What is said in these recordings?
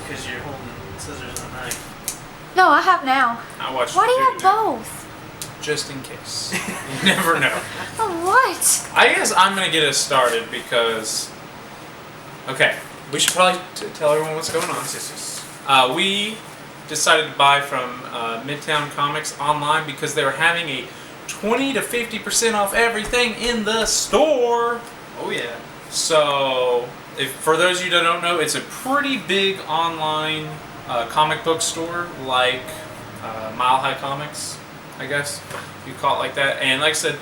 because you're holding scissors and a knife. No, I have now. I watched. Why do you have both? Just in case. You never know. Oh, what? I guess I'm gonna get us started because. Okay, we should probably tell everyone what's going on. We decided to buy from Midtown Comics online because they were having a 20 to 50% off everything in the store. Oh yeah. So, for those of you that don't know, it's a pretty big online comic book store, like Mile High Comics, I guess you call it like that. And like I said,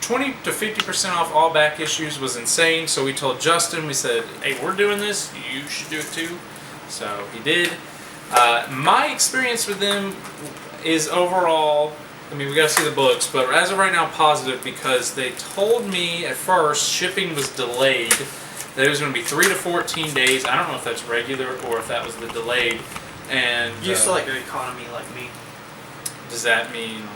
20 to 50% off all back issues was insane. So we told Justin, we said, hey, we're doing this, you should do it too. So he did. My experience with them is overall, I mean, we gotta see the books, but as of right now, positive, because they told me at first shipping was delayed. That it was going to be 3 to 14 days. I don't know if that's regular or if that was the delayed. And you still like an economy like me. Does that mean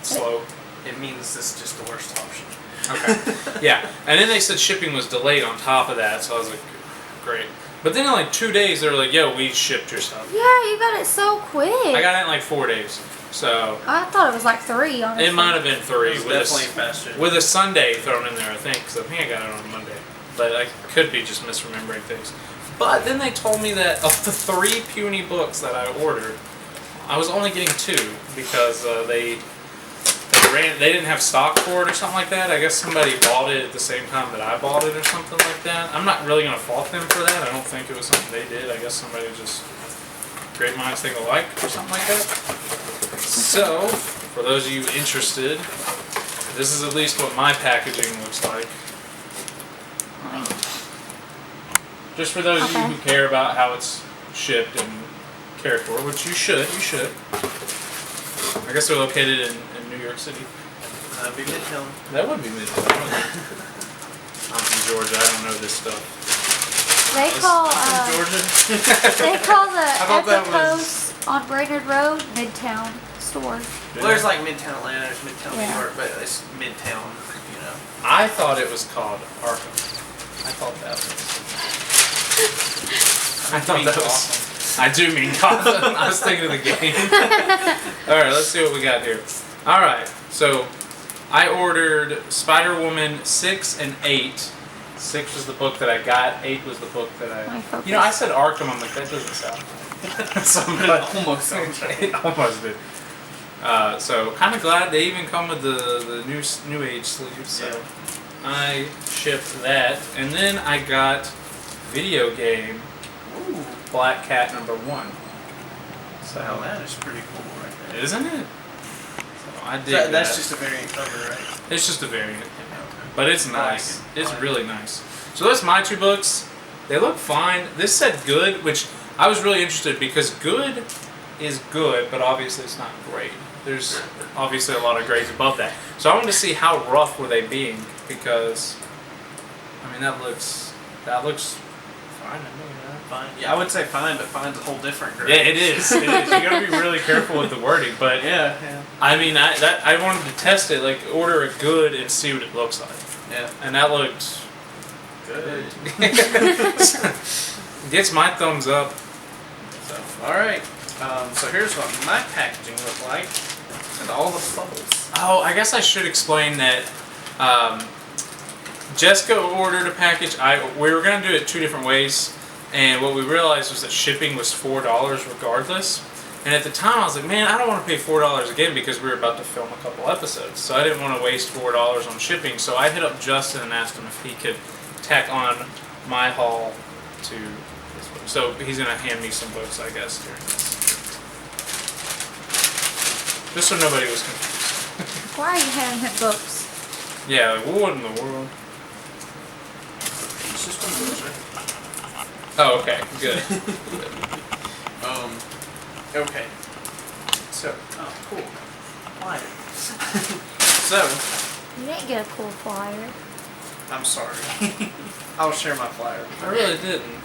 slow? It means this is just the worst option. Okay. Yeah. And then they said shipping was delayed on top of that, so I was like, great. But then in like 2 days, they were like, yo, we shipped your stuff. Yeah, you got it so quick. I got it in like 4 days. So I thought it was like 3, honestly. it might have been 3. It was definitely faster. With a Sunday thrown in there, I think, because I think I got it on Monday. But I could be just misremembering things. But then they told me that of the 3 puny books that I ordered, I was only getting 2 because they didn't have stock for it or something like that. I guess somebody bought it at the same time that I bought it or something like that. I'm not really going to fault them for that. I don't think it was something they did. I guess somebody just great minds think alike or something like that. So, for those of you interested, this is at least what my packaging looks like. Just for those of you who care about how it's shipped and cared for, which you should. I guess they're located in New York City. That'd be Midtown. That would be Midtown. I'm from Georgia. I don't know this stuff. They call Georgia. they call the thought that Epicos on Brainerd Road Midtown store. Well, there's like Midtown Atlanta, there's Midtown Yeah. New York, but it's Midtown, you know. I thought it was called Arkham. I thought that was. I thought that was awesome. I do mean Gotham. I was thinking of the game. Alright, let's see what we got here. Alright, so I ordered Spider-Woman 6 and 8. 6 was the book that I got, 8 was the book that I... You know, I said Arkham, I'm like, that doesn't sound right. It almost sounds right. It almost did. So, kind of glad they even come with the new age sleeves. So, yeah. I shipped that. And then I got video game Black Cat #1. So Wow, that is pretty cool right there. Isn't it? So I dig That's that. just a variant cover, right? It's just a variant. Okay. But it's nice. It's really nice. So that's my 2 books. They look fine. This said good, which I was really interested because good is good, but obviously it's not great. There's obviously a lot of grades above that. So I wanted to see how rough were they being because, I mean, that looks fine to me. Fine. Yeah, I would say fine, but fine's a whole different grade. Yeah, it is. It is. You gotta be really careful with the wording, but yeah. I mean, I wanted to test it, like order a good and see what it looks like. Yeah. And that looked good. Gets my thumbs up. So, all right. So here's what my packaging looked like, and all the bubbles. Oh, I guess I should explain that. Jessica ordered a package. We were gonna do it 2 different ways. And what we realized was that shipping was $4 regardless. And at the time I was like, man, I don't want to pay $4 again because we were about to film a couple episodes. So I didn't want to waste $4 on shipping. So I hit up Justin and asked him if he could tack on my haul to his book. So he's going to hand me some books, I guess, during this. Just so nobody was confused. Why are you handing him books? Yeah, like, what in the world? It's just one of those, right? Oh, okay, good. Okay. So, cool. Flyer. So, You didn't get a cool flyer. I'm sorry. I'll share my flyer. I really didn't.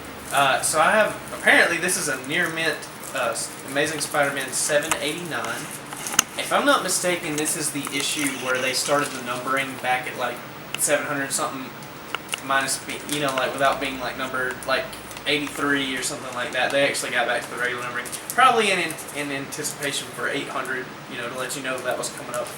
So I have, apparently this is a near mint Amazing Spider-Man 789. If I'm not mistaken, this is the issue where they started the numbering back at like 700 something minus, you know, like without being like numbered, like 83 or something like that. They actually got back to the regular numbering, probably in anticipation for 800, to let you know that was coming up.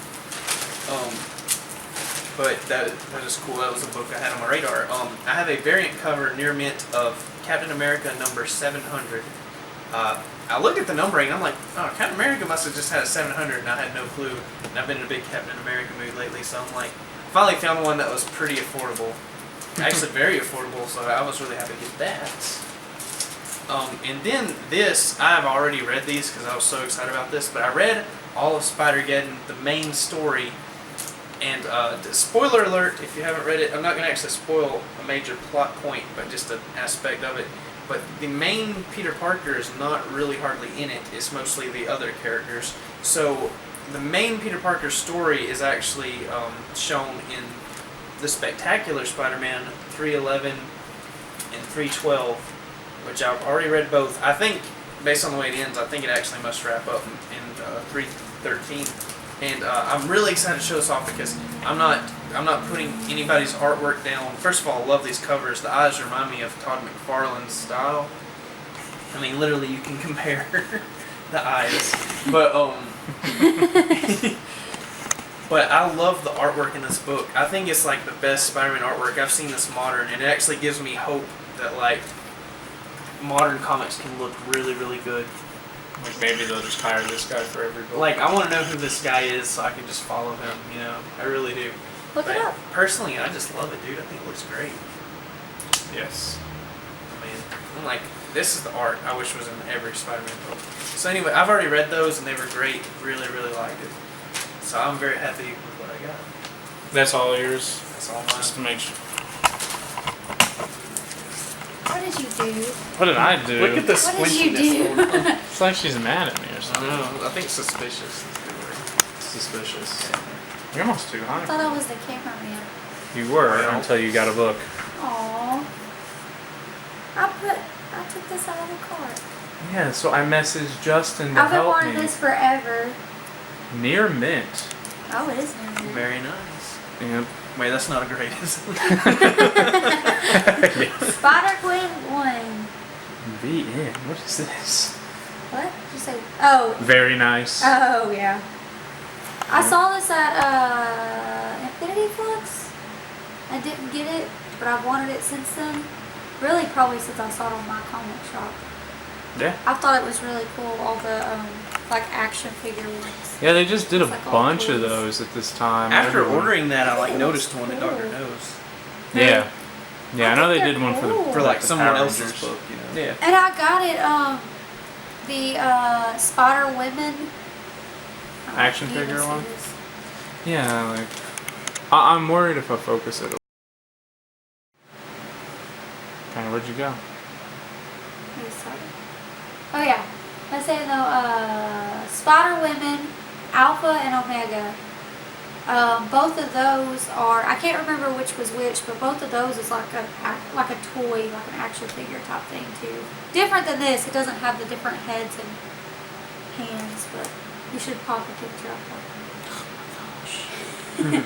But that is cool. That was a book I had on my radar. I have a variant cover near mint of Captain America number 700. I looked at the numbering and I'm like, oh, Captain America must have just had a 700, and I had no clue. And I've been in a big Captain America mood lately, so I'm like, finally found one that was pretty affordable. Actually very affordable, so I was really happy to get that. And then this, I've already read these because I was so excited about this, but I read all of Spider-Geddon, the main story. And spoiler alert, if you haven't read it, I'm not going to actually spoil a major plot point, but just an aspect of it. But the main Peter Parker is not really hardly in it. It's mostly the other characters. So the main Peter Parker story is actually shown in the Spectacular Spider-Man 311 and 312, which I've already read both. I think, based on the way it ends, I think it actually must wrap up in 313. And I'm really excited to show this off because I'm not putting anybody's artwork down. First of all, I love these covers. The eyes remind me of Todd McFarlane's style. I mean, literally, you can compare the eyes. But but I love the artwork in this book. I think it's like the best Spider-Man artwork I've seen this modern, and it actually gives me hope that like modern comics can look really, really good. Like maybe they'll just hire this guy for every book. Like, I want to know who this guy is so I can just follow him, I really do. Look it up. Personally, I just love it, dude. I think it looks great. Yes. I mean, I'm like, this is the art I wish was in every Spider-Man book. So anyway, I've already read those and they were great. Really, really liked it. So I'm very happy with what I got. That's all yours? That's all mine. Just to make sure. What did you do? What did I do? Look at the What did you squinchiness. do? It's like she's mad at me or I something. don't know. I think suspicious is the word. Suspicious. You're almost too I high. thought I was the cameraman. You were Well. until you got a book. Aww. I took this out of the cart. Yeah, so I messaged Justin to I've been help wanting me. this forever. Near mint. Oh, it is new. Very nice. Yep. Wait, that's not a great, is it? Spider-Gwen 1. VN. What is this? What did you say? Oh. Very nice. Oh, yeah. I saw this at Infinity Flux. I didn't get it, but I've wanted it since then. Really, probably since I saw it on my comic shop. Yeah. I thought it was really cool, all the like action figure ones. Yeah, they just did a It's like all bunch of toys. those at this time. After Everyone- ordering that, I It noticed looks one at cool. Dr. No's. Yeah. Yeah, I know they think did one for the they're cool. For like the someone Power else's Rangers. book, Yeah. And I got it, the Spider Women Action figure one? Yeah, like I'm worried if I focus it. Okay, where'd you go? Oh yeah, I was saying though, Spider Women, Alpha and Omega. Both of those are, I can't remember which was which, but both of those is like a toy, like an action figure type thing too. Different than this, it doesn't have the different heads and hands, but you should pop a picture up of it.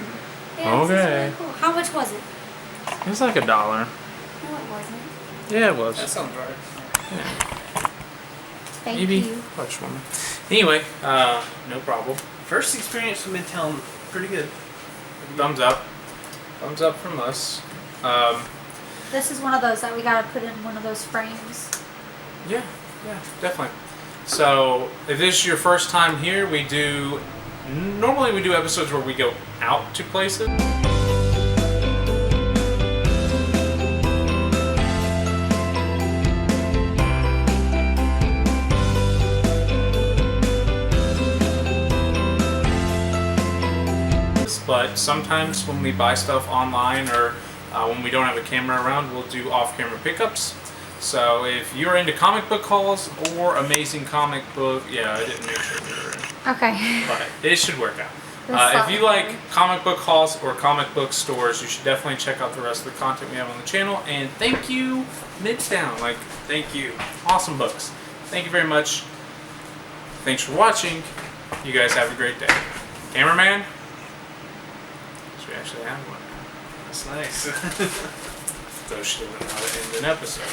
Yeah, this is Okay. really cool. How much was it? It was like $1. No, it wasn't. Yeah, it was. That sounds right. Thank Maybe. you. Watch one. Anyway, no problem. First experience from Midtown, pretty good. Thumbs up. Thumbs up from us. This is one of those that we gotta put in one of those frames. Yeah, definitely. So, if this is your first time here, normally we do episodes where we go out to places. But sometimes when we buy stuff online or when we don't have a camera around, we'll do off-camera pickups. So if you're into comic book hauls or amazing comic book, yeah, I didn't make sure we were in, Okay. but it should work out. That's If you like comic book hauls or comic book stores, you should definitely check out the rest of the content we have on the channel. And thank you, Midtown. Thank you. Awesome books. Thank you very much. Thanks for watching. You guys have a great day. Cameraman? We actually have one. That's nice. Though she doesn't know how to end an episode.